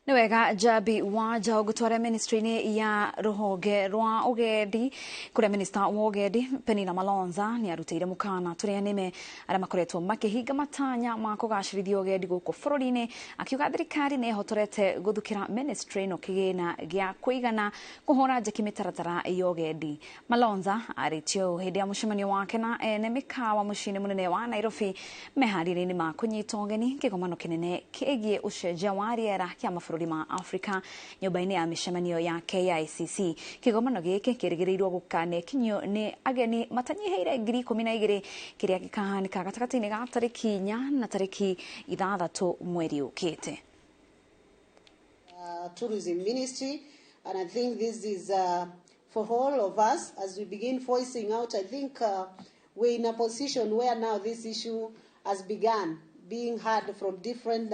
Niwega Jabi waja gutwara ministry-ini ya ruhonge rwa ugendi kuria Minista wa ugendi Penina Malonza ni arutĩire mukana turĩa nĩme arĩa makoretwo makihinga matanya ma kugacĩrithia ugendi guku bũrũri-inĩ akiuga thirikari nĩ ihotorete guthukira ministry no kĩgĩna gĩa kũigana kuhũra njeki mĩtaratara ya ugendi. Malonza arĩtio hĩndĩ ya mũcemanio wake na ene mĩkawa mũciĩ-inĩ mũnene wa Nairobi meharĩrĩria-inĩ ma kũnyita ũgeni kĩgomano kĩnene kĩgiĩ ũcenjia wa rĩera kĩa mabũrũri ma Afrika nyũmba-inĩ ya mĩcemanio ya KICC. Kĩgomano gĩkĩ kĩrĩgĩrĩirwo gũkanekinio nĩ ageni matanyiheire 12,000 kĩrĩa gĩkahanĩka gatagatĩ-inĩ ga tarĩki 4 na tarĩki 6 mweri ũkĩte. Tourism Ministry, and I think this is for all of us as we begin voicing out. I think we're in a position where now this issue has begun being heard from different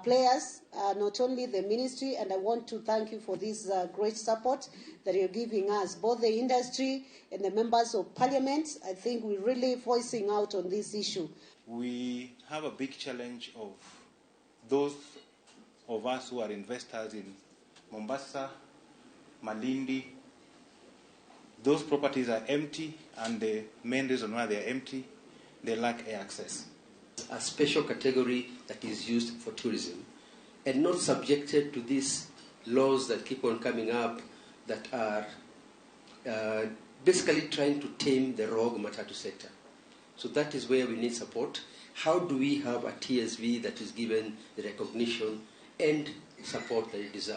players, not only the ministry, and I want to thank you for this great support that you're giving us, both the industry and the members of parliament. I think we're really voicing out on this issue. We have a big challenge of those of us who are investors in Mombasa, Malindi. Those properties are empty, and the main reason why they are empty, they lack air access. A special category that is used for tourism and not subjected to these laws that keep on coming up that are basically trying to tame the rogue matatu sector. So that is where we need support. How do we have a TSV that is given the recognition and support that it deserves?